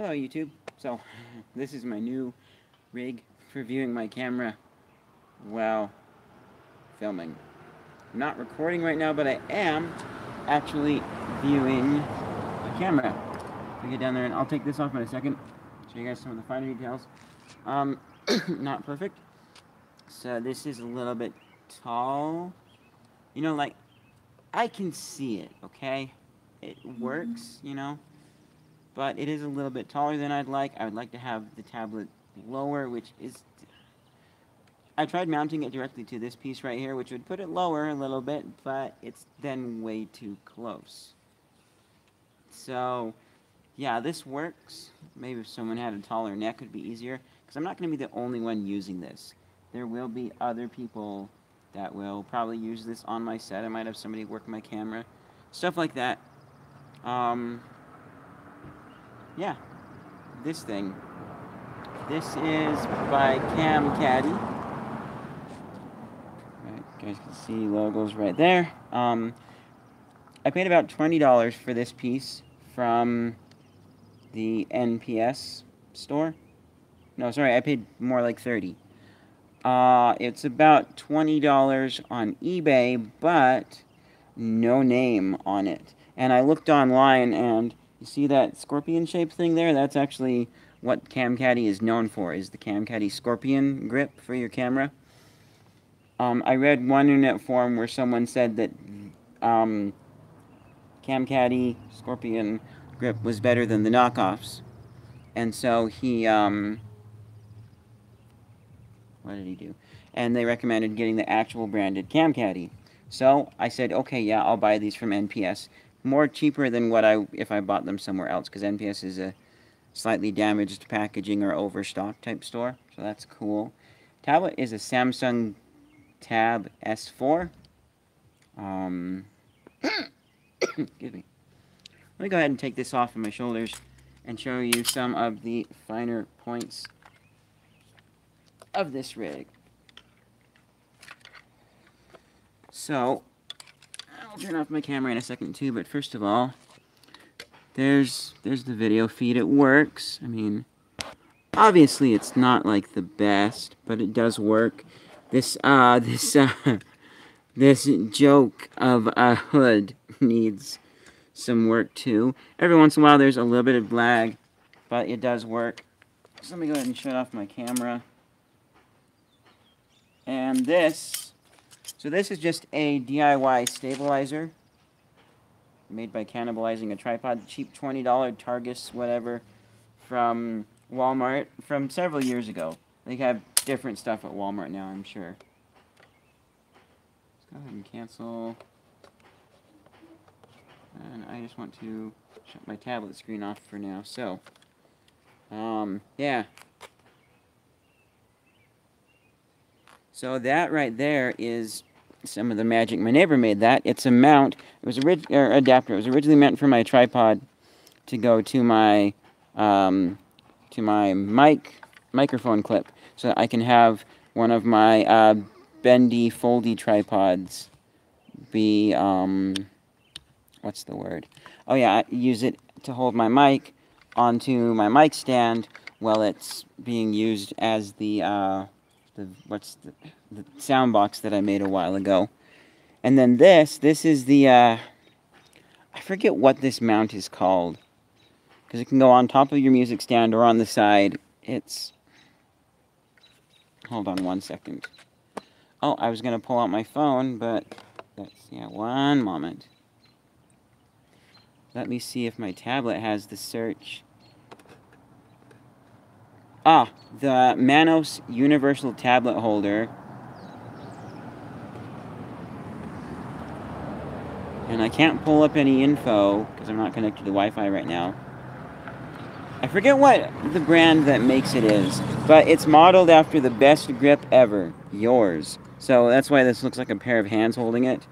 Hello YouTube. So, this is my new rig for viewing my camera while filming. I'm not recording right now, but I am actually viewing my camera. I'll get down there and I'll take this off in a second. Show you guys some of the finer details. Not perfect. So this is a little bit tall. You know, like, I can see it, okay? It works, you know? But it is a little bit taller than I'd like. I would like to have the tablet lower, which is... I tried mounting it directly to this piece right here, which would put it lower a little bit, but it's then way too close. So, yeah, this works. Maybe if someone had a taller neck, it would be easier, because I'm not going to be the only one using this. There will be other people that will probably use this on my set. I might have somebody work my camera. Stuff like that. Yeah, this thing. This is by Camcaddy. Right, you guys can see logos right there. I paid about $20 for this piece from the NPS store. No, sorry, I paid more like $30. It's about $20 on eBay, but no name on it. And I looked online, and you see that scorpion-shaped thing there? That's actually what Camcaddy is known for, is the Camcaddy Scorpion grip for your camera. I read one internet forum where someone said that Camcaddy Scorpion grip was better than the knockoffs. And so he, what did he do? And they recommended getting the actual branded Camcaddy. So I said, okay, yeah, I'll buy these from NPS. More cheaper than what if I bought them somewhere else, because NPS is a slightly damaged packaging or overstock type store. So that's cool. Tablet is a Samsung Tab S4. Excuse me. Let me go ahead and take this off of my shoulders and show you some of the finer points of this rig. So, I'll turn off my camera in a second too, but first of all, there's the video feed. It works. I mean, obviously it's not like the best, but it does work. This joke of a hood needs some work too. Every once in a while there's a little bit of lag, but it does work. So let me go ahead and shut off my camera. And this is just a DIY stabilizer made by Cannibalizing a Tripod. Cheap $20 Targus, whatever, from Walmart from several years ago. They have different stuff at Walmart now, I'm sure. Let's go ahead and cancel. And I just want to shut my tablet screen off for now. So, yeah. So that right there is some of the magic. My neighbor made that. It's a mount. It was adapter. It was originally meant for my tripod to go to my microphone clip, so that I can have one of my bendy, foldy tripods be what's the word? Oh yeah, I use it to hold my mic onto my mic stand while it's being used as the sound box that I made a while ago. And then this is the, I forget what this mount is called, because it can go on top of your music stand or on the side. It's, hold on one second. Oh, I was going to pull out my phone, but yeah, one moment. Let me see if my tablet has the search. Ah, the Manos Universal Tablet Holder. And I can't pull up any info because I'm not connected to Wi-Fi right now. I forget what the brand that makes it is, but it's modeled after the best grip ever, yours. So that's why this looks like a pair of hands holding it.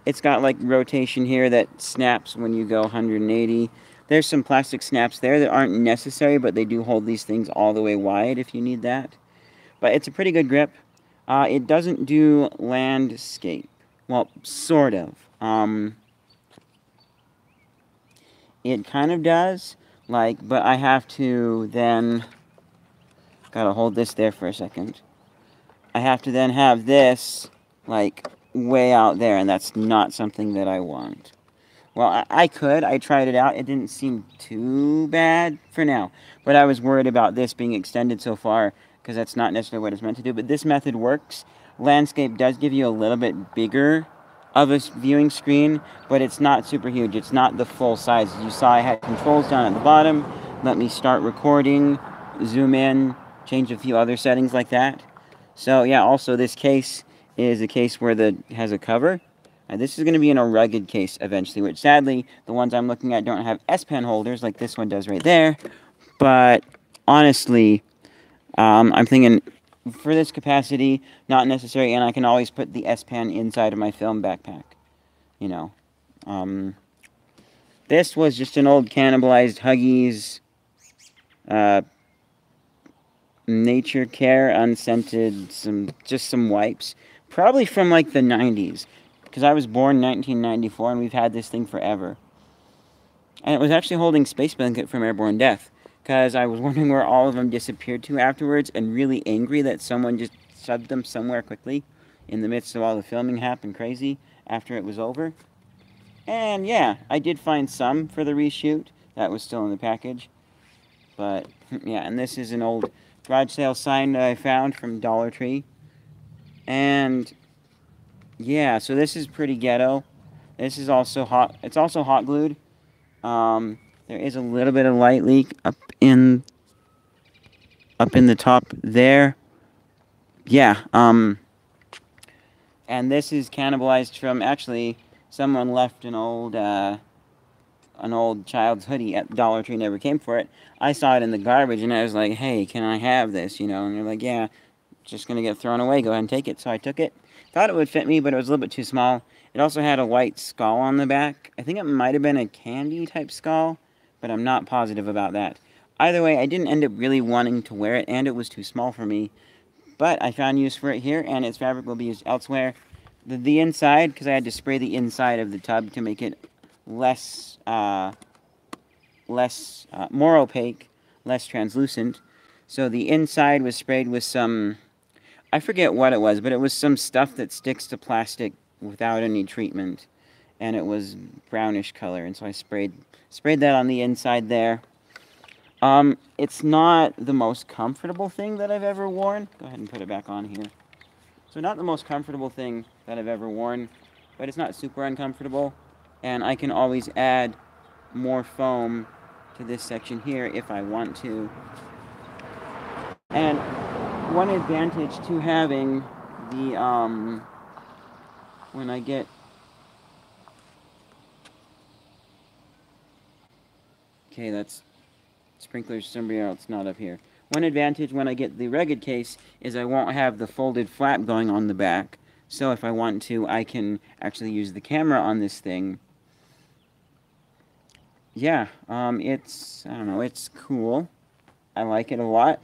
It's got like rotation here that snaps when you go 180. There's some plastic snaps there that aren't necessary, but they do hold these things all the way wide if you need that. But it's a pretty good grip. It doesn't do landscape. Well, sort of. It kind of does. like, but I have to then, gotta hold this there for a second. I have to then have this, like, way out there, and that's not something that I want. Well, I could. I tried it out. It didn't seem too bad for now. But I was worried about this being extended so far, because that's not necessarily what it's meant to do. But this method works. Landscape does give you a little bit bigger of a viewing screen, but it's not super huge. It's not the full size. As you saw, I had controls down at the bottom. Let me start recording, zoom in, change a few other settings like that. So yeah, also this case is a case where has a cover. This is going to be in a rugged case eventually, which sadly the ones I'm looking at don't have S Pen holders like this one does right there. But honestly, I'm thinking for this capacity, not necessary, and I can always put the S Pen inside of my film backpack. You know, this was just an old cannibalized Huggies Nature Care unscented, just some wipes, probably from like the 90s, because I was born 1994 and we've had this thing forever. And it was actually holding Space Blanket from Airborne Death, because I was wondering where all of them disappeared to afterwards, and really angry that someone just shoved them somewhere quickly in the midst of all the filming happened crazy after it was over. And yeah, I did find some for the reshoot that was still in the package. But yeah, and this is an old garage sale sign that I found from Dollar Tree. And yeah, so this is pretty ghetto. This is also hot. It's also hot glued. There is a little bit of light leak up in the top there. Yeah. And this is cannibalized from, actually, someone left an old child's hoodie at Dollar Tree, never came for it. I saw it in the garbage and I was like, hey, can I have this? You know, and they're like, yeah, it's just gonna get thrown away. Go ahead and take it. So I took it. Thought it would fit me, but it was a little bit too small. It also had a white skull on the back. I think it might have been a candy type skull, but I'm not positive about that. Either way, I didn't end up really wanting to wear it, and it was too small for me. But I found use for it here, and its fabric will be used elsewhere. The inside, because I had to spray the inside of the tub to make it more opaque, less translucent. So the inside was sprayed with some, I forget what it was, but it was some stuff that sticks to plastic without any treatment, and it was brownish color, and so I sprayed that on the inside there. It's not the most comfortable thing that I've ever worn. Go ahead and put it back on here. So not the most comfortable thing that I've ever worn, but it's not super uncomfortable, and I can always add more foam to this section here if I want to. And one advantage to having the, when I get, okay, that's sprinklers somewhere else, not up here. One advantage when I get the rugged case is I won't have the folded flap going on the back. So if I want to, I can actually use the camera on this thing. Yeah, it's, I don't know, it's cool. I like it a lot.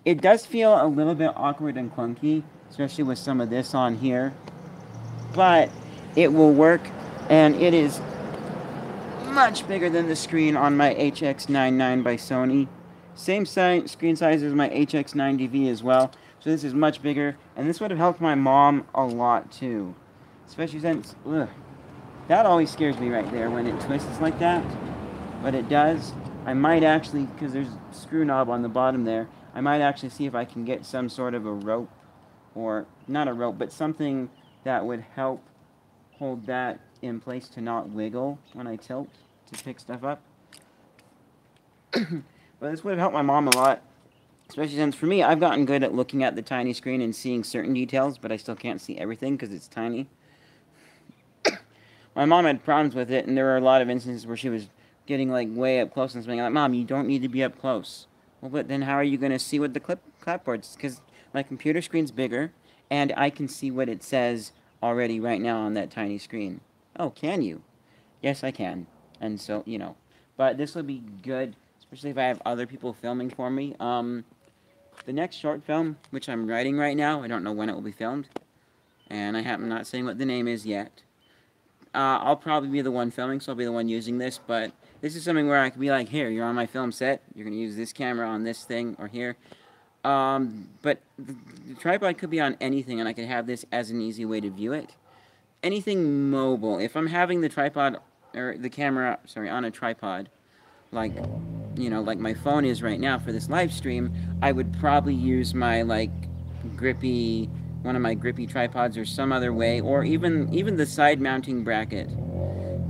It does feel a little bit awkward and clunky, especially with some of this on here. But it will work, and it is much bigger than the screen on my HX99 by Sony. Same screen size as my HX90V as well. So this is much bigger, and this would have helped my mom a lot too. Especially since, that always scares me right there when it twists like that. But it does. I might actually, because there's a screw knob on the bottom there, I might actually see if I can get some sort of a rope, or not a rope, but something that would help hold that in place to not wiggle when I tilt to pick stuff up. But this would have helped my mom a lot, especially since for me, I've gotten good at looking at the tiny screen and seeing certain details, but I still can't see everything because it's tiny. My mom had problems with it, and there were a lot of instances where she was getting like way up close and saying like, Mom, you don't need to be up close. Well, but then how are you going to see what the clapboard's? Because my computer screen's bigger, and I can see what it says already right now on that tiny screen. Oh, can you? Yes, I can. And so, you know. But this will be good, especially if I have other people filming for me. The next short film, which I'm writing right now, I don't know when it will be filmed. And I'm not saying what the name is yet. I'll probably be the one filming, so I'll be the one using this, but This is something where I could be like, here, you're on my film set. You're going to use this camera on this thing or here. But the tripod could be on anything, and I could have this as an easy way to view it. Anything mobile. If I'm having the tripod, or the camera, sorry, on a tripod, like, you know, like my phone is right now for this live stream, I would probably use my, like, grippy, one of my grippy tripods or some other way, or even the side mounting bracket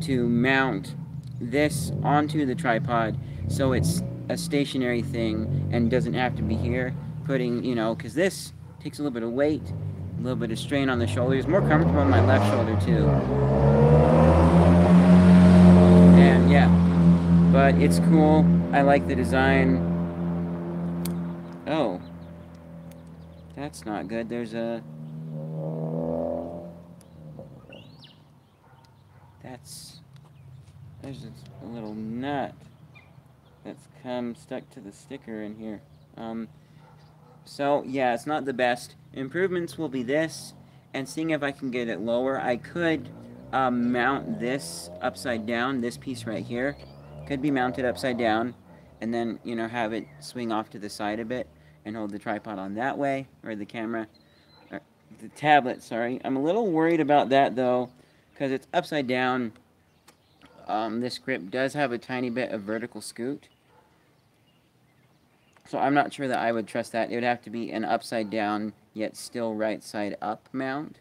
to mount this onto the tripod so it's a stationary thing and doesn't have to be here. Putting, you know, because this takes a little bit of weight, a little bit of strain on the shoulders. More comfortable on my left shoulder too. And yeah, but it's cool. I like the design. Oh, that's not good. There's a... There's a little nut that's stuck to the sticker in here. So, yeah, it's not the best. Improvements will be this, and seeing if I can get it lower. I could mount this upside down, this piece right here. Could be mounted upside down, and then, you know, have it swing off to the side a bit, and hold the tripod on that way, or the camera, or the tablet, sorry. I'm a little worried about that, though, because it's upside down. This grip does have a tiny bit of vertical scoot. So I'm not sure that I would trust that. It would have to be an upside down, yet still right side up mount.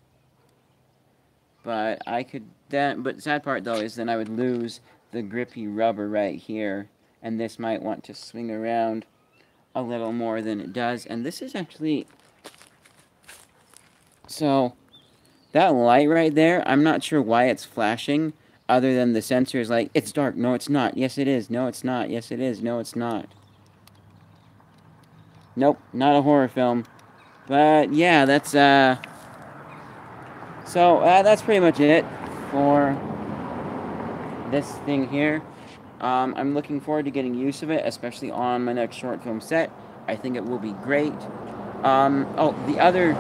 But I could then, but the sad part though is then I would lose the grippy rubber right here. And this might want to swing around a little more than it does. And this is actually, so that light right there, I'm not sure why it's flashing. Other than the sensor is like, it's dark, no it's not, yes it is, no it's not, yes it is, no it's not. Nope, not a horror film. But yeah, that's that's pretty much it for this thing here. I'm looking forward to getting use of it, especially on my next short film set. I think it will be great. Oh, the other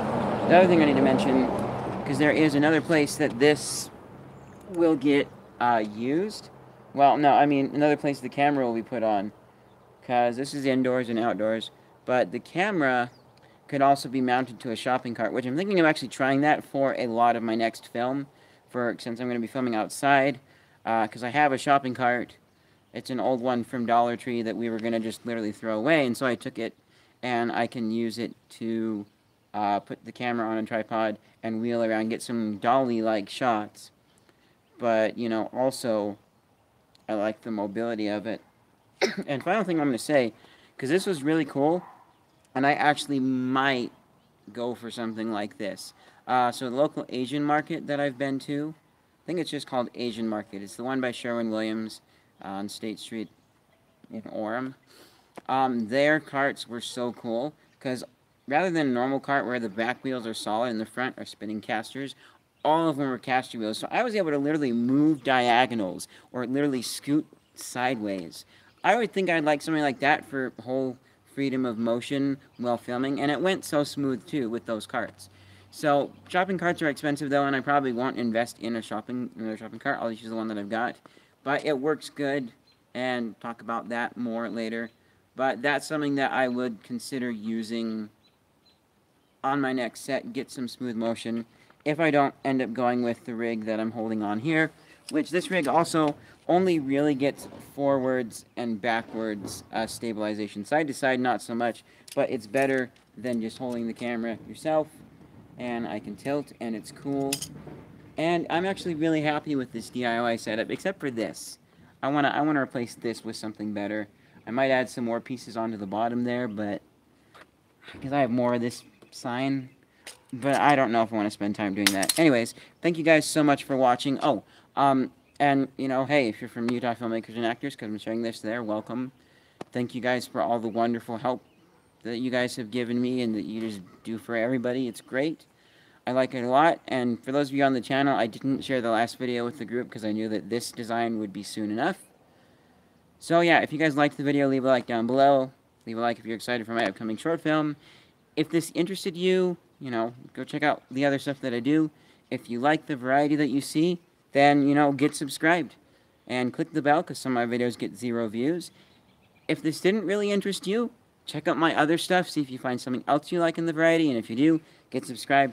thing I need to mention, because there is another place that this will get used. Well, no, I mean another place the camera will be put on, because this is indoors and outdoors. But the camera could also be mounted to a shopping cart, which I'm thinking of actually trying that for a lot of my next film, since I'm going to be filming outside, because I have a shopping cart. It's an old one from Dollar Tree that we were going to just literally throw away, and so I took it, and I can use it to put the camera on a tripod and wheel around, get some dolly-like shots. But, you know, also, I like the mobility of it. And final thing I'm going to say, because this was really cool, and I actually might go for something like this. So the local Asian market that I've been to, I think it's just called Asian Market. It's the one by Sherwin-Williams on State Street in Orem. Their carts were so cool, because rather than a normal cart where the back wheels are solid and the front are spinning casters, all of them were caster wheels. So I was able to literally move diagonals, or literally scoot sideways. I would think I'd like something like that for whole freedom of motion while filming, and it went so smooth too with those carts. So shopping carts are expensive though, and I probably won't invest in another shopping cart. I'll just use the one that I've got, but it works good, and talk about that more later. But that's something that I would consider using on my next set, get some smooth motion, if I don't end up going with the rig that I'm holding on here, which this rig also only really gets forwards and backwards stabilization. Side to side, not so much, but it's better than just holding the camera yourself. And I can tilt, and it's cool. And I'm actually really happy with this DIY setup, except for this. I wanna replace this with something better. I might add some more pieces onto the bottom there, but because I have more of this sign. But I don't know if I want to spend time doing that. Anyways, thank you guys so much for watching. Oh, and, you know, hey, if you're from Utah Filmmakers and Actors, because I'm sharing this there, welcome. Thank you guys for all the wonderful help that you guys have given me and that you just do for everybody. It's great. I like it a lot. And for those of you on the channel, I didn't share the last video with the group because I knew that this design would be soon enough. So, yeah, if you guys liked the video, leave a like down below. Leave a like if you're excited for my upcoming short film. If this interested you, you know, go check out the other stuff that I do. If you like the variety that you see, then, you know, get subscribed. and click the bell because some of my videos get 0 views. If this didn't really interest you, check out my other stuff, see if you find something else you like in the variety, and if you do, get subscribed.